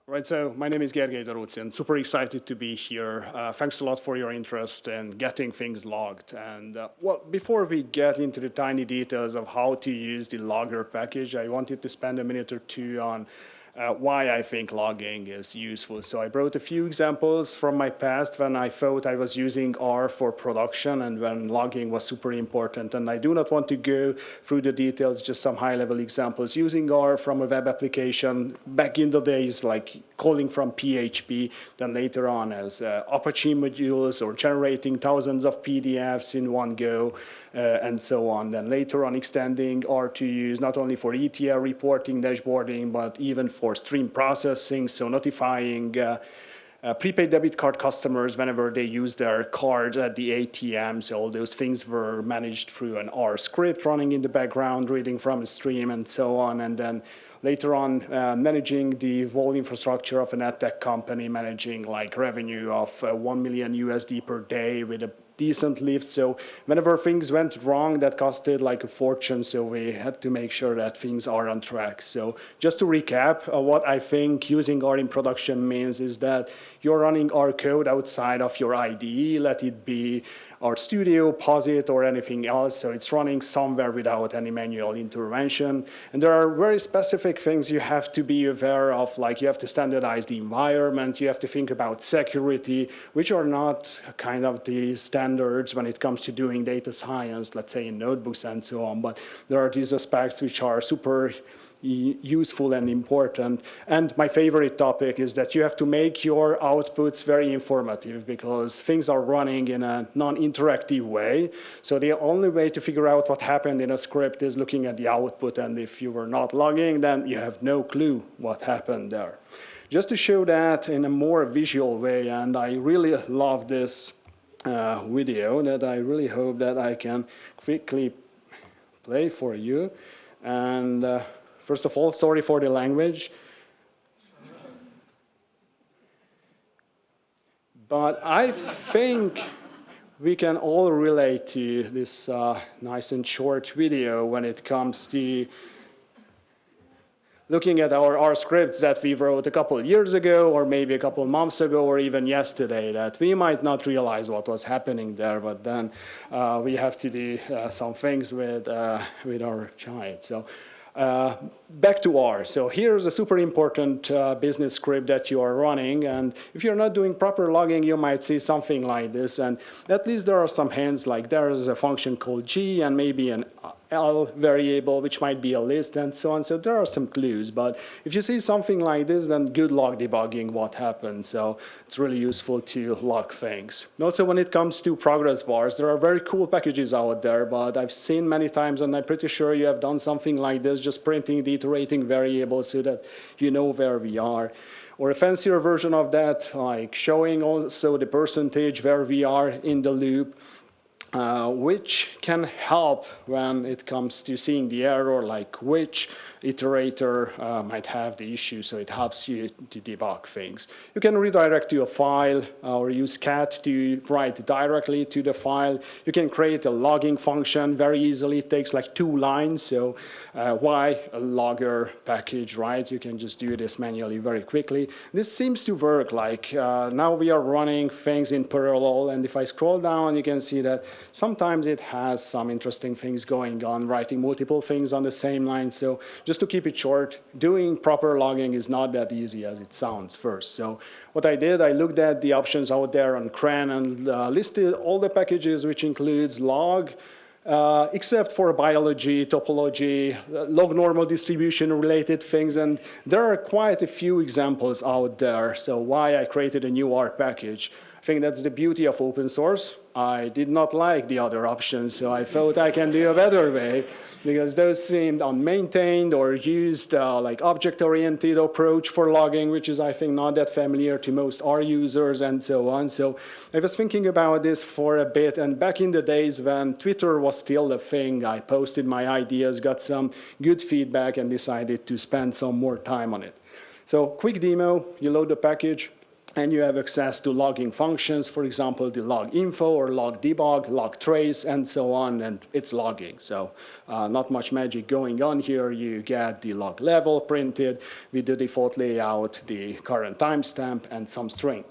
Right, so my name is Gergely Daroczi, and super excited to be here. Thanks a lot for your interest in getting things logged. And well, before we get into the tiny details of how to use the logger package, I wanted to spend a minute or two on why I think logging is useful. So I brought a few examples from my past when I thought I was using R for production and when logging was super important. And I do not want to go through the details, just some high-level examples. Using R from a web application back in the days, like calling from PHP, then later on as Apache modules or generating thousands of PDFs in one go, and so on. Then later on extending R to use not only for ETL reporting, dashboarding, but even for stream processing, so notifying prepaid debit card customers whenever they use their cards at the ATM. So all those things were managed through an R script running in the background, reading from a stream, and so on. And then later on, managing the whole infrastructure of an ad tech company, managing like revenue of 1 million USD per day with a decent lift. So whenever things went wrong, that costed like a fortune. So we had to make sure that things are on track. So just to recap, what I think using R in production means is that you're running R code outside of your IDE, let it be RStudio, Posit, or anything else. So it's running somewhere without any manual intervention. And there are very specific things you have to be aware of, like you have to standardize the environment, you have to think about security, which are not kind of the standards when it comes to doing data science, let's say in notebooks and so on. But there are these aspects which are super useful and important. And my favorite topic is that you have to make your outputs very informative because things are running in a non-interactive way. So the only way to figure out what happened in a script is looking at the output. And if you were not logging, then you have no clue what happened there. Just to show that in a more visual way, and I really love this video that I really hope that I can quickly play for you. And first of all, sorry for the language. But I think we can all relate to this nice and short video when it comes to looking at our R scripts that we wrote a couple of years ago, or maybe a couple of months ago, or even yesterday, that we might not realize what was happening there, but then we have to do some things with our child. So back to R. So here's a super important business script that you are running. And if you're not doing proper logging, you might see something like this. And at least there are some hints, like there's a function called G and maybe an L variable, which might be a list and so on. So there are some clues. But if you see something like this, then good luck debugging what happened. So it's really useful to log things. Also, when it comes to progress bars, there are very cool packages out there, but I've seen many times, and I'm pretty sure you have done something like this, just printing the iterating variable so that you know where we are. Or a fancier version of that, like showing also the percentage where we are in the loop, which can help when it comes to seeing the error, like which iterator might have the issue, so it helps you to debug things. You can redirect to a file or use cat to write directly to the file. You can create a logging function very easily. It takes like 2 lines, so why a logger package, right? You can just do this manually very quickly. This seems to work, like now we are running things in parallel, and if I scroll down, you can see that sometimes it has some interesting things going on, writing multiple things on the same line. So just to keep it short, doing proper logging is not that easy as it sounds first. So what I did, I looked at the options out there on CRAN and listed all the packages, which includes log, except for biology, topology, log normal distribution related things. And there are quite a few examples out there. So why I created a new R package. I think that's the beauty of open source. I did not like the other options, so I thought I can do a better way, because those seemed unmaintained or used like object-oriented approach for logging, which is, I think, not that familiar to most R users and so on. So I was thinking about this for a bit, and back in the days when Twitter was still a thing, I posted my ideas, got some good feedback, and decided to spend some more time on it. So quick demo, you load the package. and you have access to logging functions, for example, the log info or log debug, log trace, and so on, and it's logging. So not much magic going on here. You get the log level printed with the default layout, the current timestamp, and some string.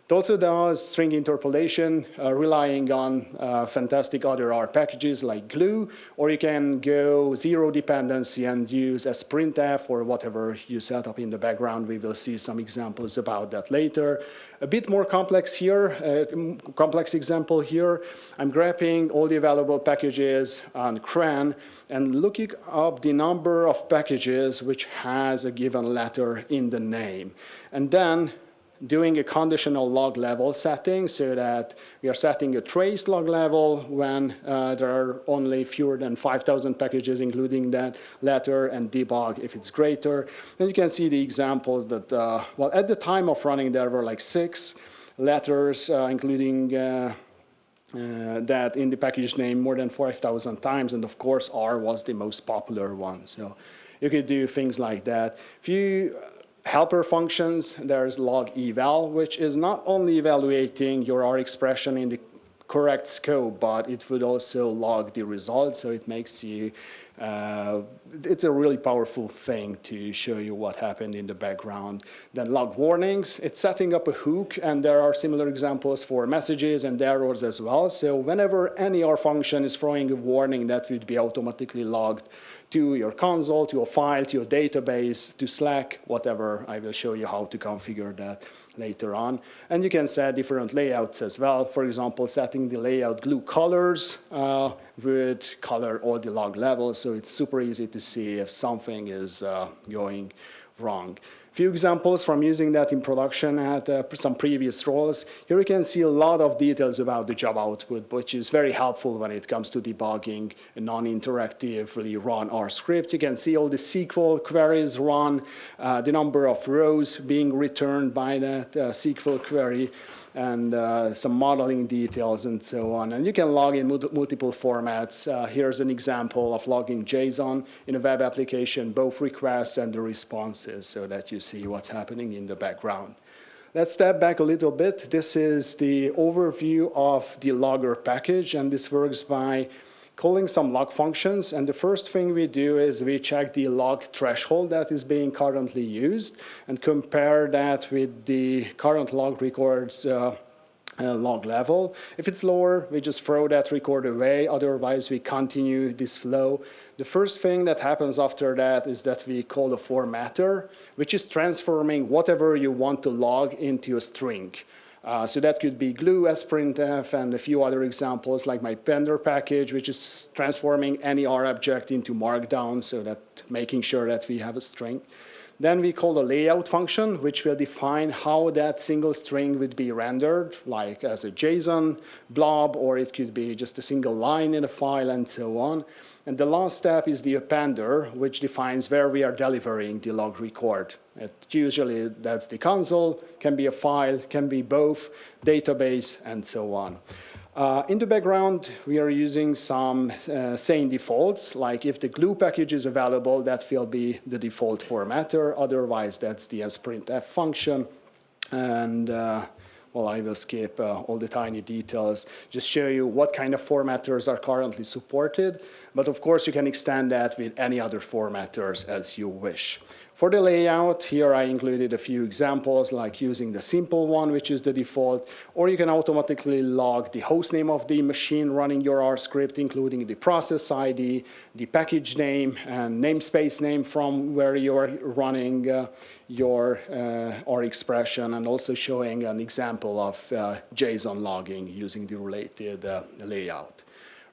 It also does string interpolation, relying on fantastic other R packages like glue, or you can go zero dependency and use as printf or whatever you set up in the background. We will see some examples about that later. A bit more complex here, complex example here. I'm grabbing all the available packages on CRAN and looking up the number of packages which has a given letter in the name. And then doing a conditional log level setting so that we are setting a trace log level when there are only fewer than 5,000 packages including that letter, and debug if it's greater. And you can see the examples that, well, at the time of running there were like 6 letters, including that in the package name more than 5,000 times, and of course R was the most popular one. So you could do things like that. If you helper functions, there's log eval, which is not only evaluating your R expression in the correct scope, but it would also log the result, so it makes you, it's a really powerful thing to show you what happened in the background. Then log warnings, it's setting up a hook, and there are similar examples for messages and errors as well. So whenever any R function is throwing a warning, that would be automatically logged to your console, to a file, to your database, to Slack, whatever. I will show you how to configure that later on. And you can set different layouts as well. For example, setting the layout glue colors would color all the log levels, so it's super easy to see if something is going wrong. Few examples from using that in production at some previous roles. Here you can see a lot of details about the job output, which is very helpful when it comes to debugging a non-interactively run R script. You can see all the SQL queries run, the number of rows being returned by that SQL query, and some modeling details and so on. And you can log in multiple formats. Here's an example of logging JSON in a web application, both requests and the responses, so that you see what's happening in the background. Let's step back a little bit. This is the overview of the logger package, and this works by calling some log functions. And the first thing we do is we check the log threshold that is being currently used and compare that with the current log records log level. If it's lower, we just throw that record away. Otherwise, we continue this flow. The first thing that happens after that is that we call a formatter, which is transforming whatever you want to log into a string. So that could be glue as printf and a few other examples like my appender package, which is transforming any R object into markdown, so that making sure that we have a string. Then we call the layout function, which will define how that single string would be rendered, like as a JSON blob, or it could be just a single line in a file and so on. And the last step is the appender, which defines where we are delivering the log record. Usually that's the console, can be a file, can be both, database, and so on. In the background, we are using some sane defaults, like if the glue package is available, that will be the default formatter. Otherwise, that's the asprintf function. And well, I will skip all the tiny details, just show you what kind of formatters are currently supported. But of course, you can extend that with any other formatters as you wish. For the layout, here I included a few examples, like using the simple one, which is the default, or you can automatically log the hostname of the machine running your R script, including the process ID, the package name, and namespace name from where you're running your R expression, and also showing an example of JSON logging using the related layout.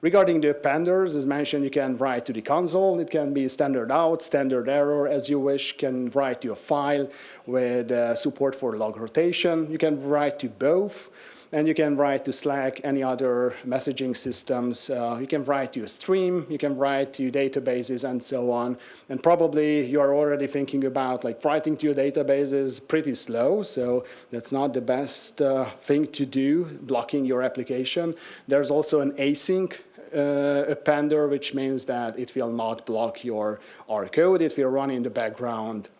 Regarding the appenders, as mentioned, you can write to the console. It can be standard out, standard error, as you wish. You can write to a file with support for log rotation. You can write to both, and you can write to Slack, any other messaging systems. You can write to a stream. You can write to databases and so on. And probably you are already thinking about like writing to a database is pretty slow, so that's not the best thing to do, blocking your application. There's also an async appender, which means that it will not block your R code. It will run in the background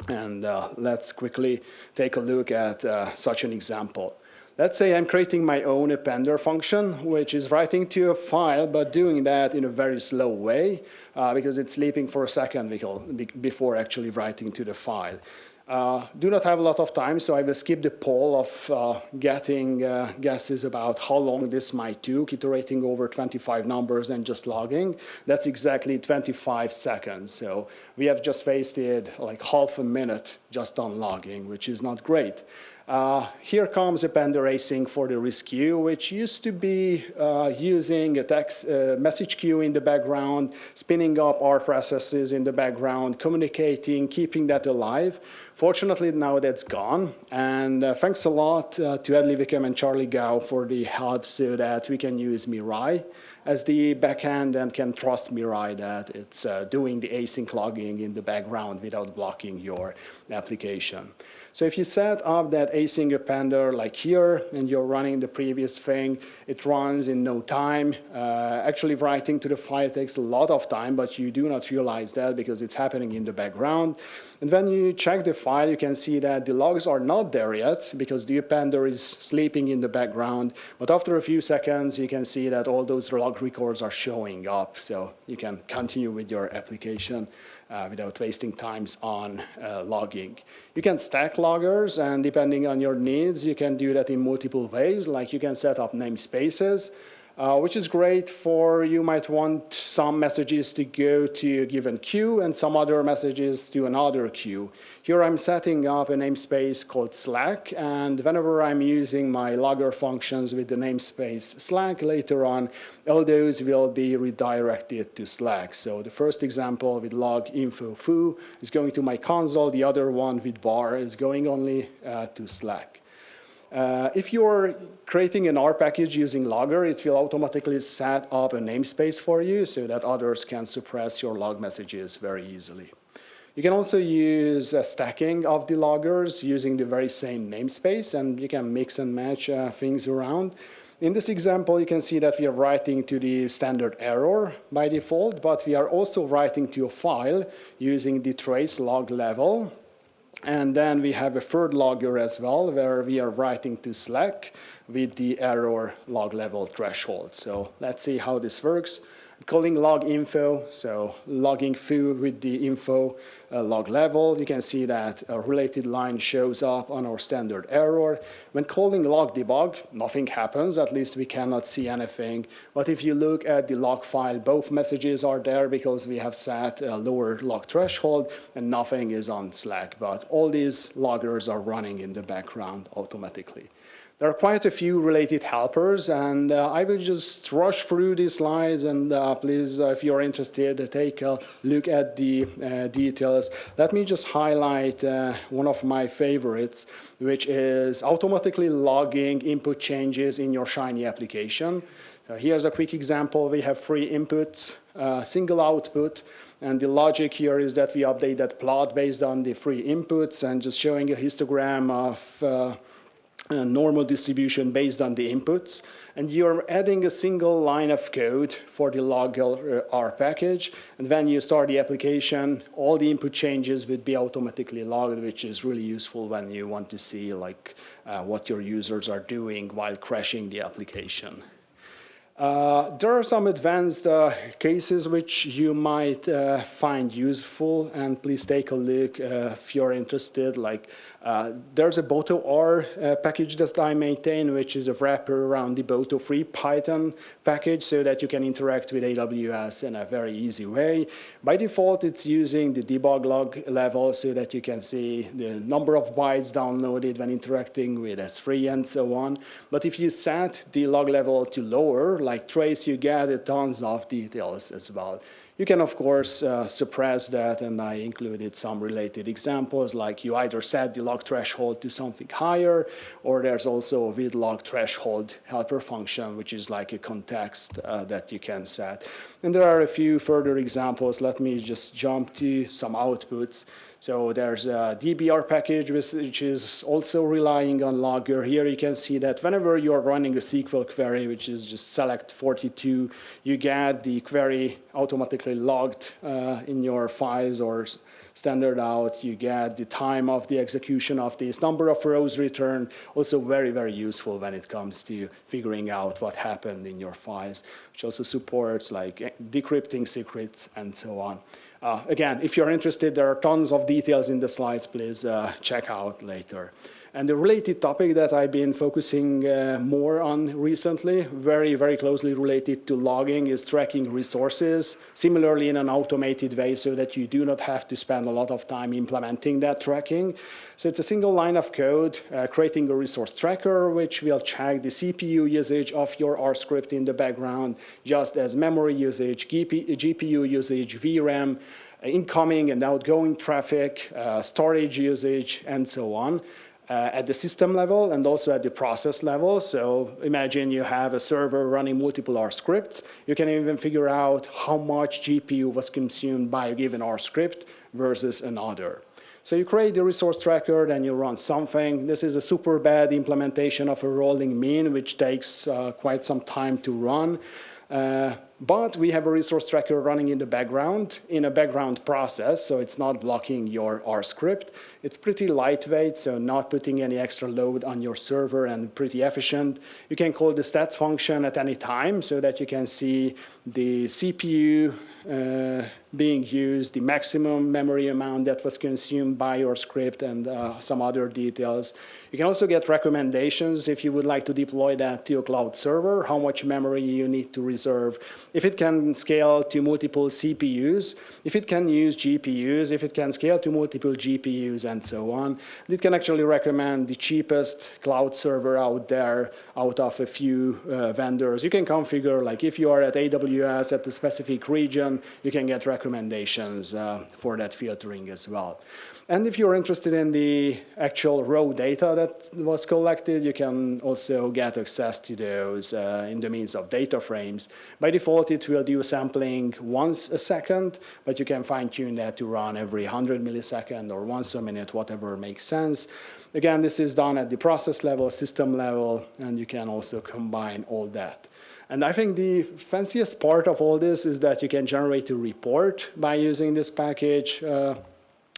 And let's quickly take a look at such an example. Let's say I'm creating my own appender function, which is writing to a file, but doing that in a very slow way because it's sleeping for a second before actually writing to the file. Do not have a lot of time, so I will skip the poll of getting guesses about how long this might take, iterating over 25 numbers and just logging. That's exactly 25 seconds. So we have just wasted like half a minute just on logging, which is not great. Here comes appender async for the risk queue, which used to be using a text message queue in the background, spinning up our processes in the background, communicating, keeping that alive. Fortunately, now that's gone. And thanks a lot to Ed Livicum and Charlie Gao for the help so that we can use Mirai as the backend and can trust Mirai that it's doing the async logging in the background without blocking your application. So if you set up that async appender like here, and you're running the previous thing, it runs in no time. Actually, writing to the file takes a lot of time, but you do not realize that because it's happening in the background. And when you check the file, you can see that the logs are not there yet because the appender is sleeping in the background. But after a few seconds, you can see that all those log records are showing up. So you can continue with your application without wasting times on logging. You can stack loggers, and depending on your needs, you can do that in multiple ways. Like you can set up namespaces, which is great for you might want some messages to go to a given queue and some other messages to another queue. Here I'm setting up a namespace called Slack, and whenever I'm using my logger functions with the namespace Slack, later on, all those will be redirected to Slack. So the first example with log info foo is going to my console, the other one with bar is going only to Slack. If you're creating an R package using Logger, it will automatically set up a namespace for you so that others can suppress your log messages very easily. You can also use stacking of the loggers using the very same namespace, and you can mix and match things around. In this example, you can see that we are writing to the standard error by default, but we are also writing to a file using the trace log level. And then we have a third logger as well, where we are writing to Slack with the error log level threshold. So let's see how this works. Calling log info, so logging foo with the info log level. You can see that a related line shows up on our standard error. When calling log debug, nothing happens, at least we cannot see anything. But if you look at the log file, both messages are there because we have set a lower log threshold and nothing is on Slack. But all these loggers are running in the background automatically. There are quite a few related helpers, and I will just rush through these slides, and please, if you're interested, take a look at the details. Let me just highlight one of my favorites, which is automatically logging input changes in your Shiny application. So here's a quick example. We have 3 inputs, single output, and the logic here is that we update that plot based on the 3 inputs, and just showing a histogram of normal distribution based on the inputs, and you're adding a single line of code for the logger R package, and when you start the application, all the input changes would be automatically logged, which is really useful when you want to see like what your users are doing while crashing the application. There are some advanced cases which you might find useful, and please take a look if you're interested. Like there's a Boto-R package that I maintain, which is a wrapper around the Boto free Python package so that you can interact with AWS in a very easy way. By default, it's using the debug log level so that you can see the number of bytes downloaded when interacting with S3 and so on. But if you set the log level to lower, like trace, you get tons of details as well. You can, of course, suppress that, and I included some related examples, like you either set the log threshold to something higher, or there's also a with log threshold helper function, which is like a context that you can set. And there are a few further examples. Let me just jump to some outputs. So there's a DBR package, which is also relying on logger. Here you can see that whenever you're running a SQL query, which is just select 42, you get the query automatically logged in your files or standard out. You get the time of the execution of this, number of rows returned, also very, very useful when it comes to figuring out what happened in your files, which also supports like decrypting secrets and so on. Again, if you're interested, there are tons of details in the slides. Please check out later. And the related topic that I've been focusing more on recently, very, very closely related to logging, is tracking resources, similarly in an automated way so that you do not have to spend a lot of time implementing that tracking. So it's a single line of code, creating a resource tracker, which will check the CPU usage of your R script in the background, just as memory usage, GPU usage, VRAM, incoming and outgoing traffic, storage usage, and so on. At the system level and also at the process level. So imagine you have a server running multiple R scripts. You can even figure out how much GPU was consumed by a given R script versus another. So you create the resource tracker, then you run something. This is a super bad implementation of a rolling mean, which takes quite some time to run. But we have a resource tracker running in the background, in a background process, so it's not blocking your R script. It's pretty lightweight, so not putting any extra load on your server and pretty efficient. You can call the stats function at any time so that you can see the CPU being used, the maximum memory amount that was consumed by your script, and some other details. You can also get recommendations if you would like to deploy that to your cloud server, how much memory you need to reserve, if it can scale to multiple CPUs, if it can use GPUs, if it can scale to multiple GPUs, and so on. It can actually recommend the cheapest cloud server out there out of a few vendors. You can configure, like if you are at AWS at the specific region, you can get recommendations for that filtering as well. And if you're interested in the actual raw data that was collected, you can also get access to those in the means of data frames. By default, it will do sampling once a second, but you can fine-tune that to run every 100 milliseconds or once a minute, whatever makes sense. Again, this is done at the process level, system level, and you can also combine all that. And I think the fanciest part of all this is that you can generate a report by using this package.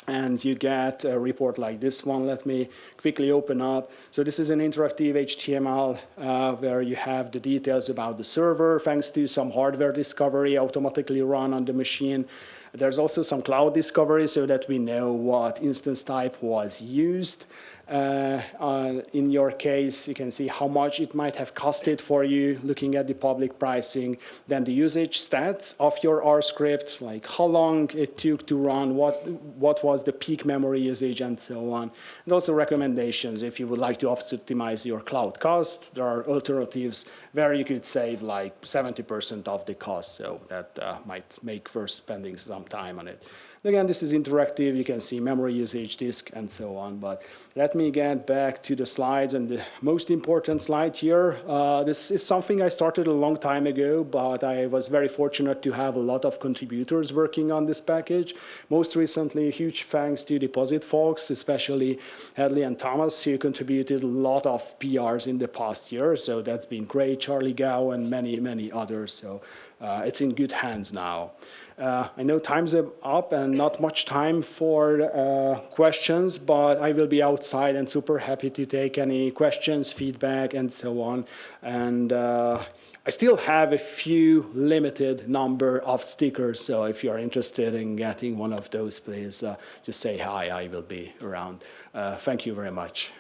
And you get a report like this one. Let me quickly open up. So this is an interactive HTML where you have the details about the server, thanks to some hardware discovery automatically run on the machine. There's also some cloud discovery so that we know what instance type was used. In your case, you can see how much it might have costed for you looking at the public pricing. Then the usage stats of your R script, like how long it took to run, what was the peak memory usage, and so on. And also recommendations if you would like to optimize your cloud cost. There are alternatives where you could save like 70% of the cost, so that might make first spending some time on it. Again, this is interactive. You can see memory usage, disk, and so on. But let me get back to the slides and the most important slide here. This is something I started a long time ago, but I was very fortunate to have a lot of contributors working on this package. Most recently, huge thanks to Deposit folks, especially Hadley and Thomas, who contributed a lot of PRs in the past year. So that's been great. Charlie Gao and many, many others. So it's in good hands now. I know time's up and not much time for questions, but I will be outside and super happy to take any questions, feedback, and so on. And I still have a few limited number of stickers, so if you're interested in getting one of those, please just say hi. I will be around. Thank you very much.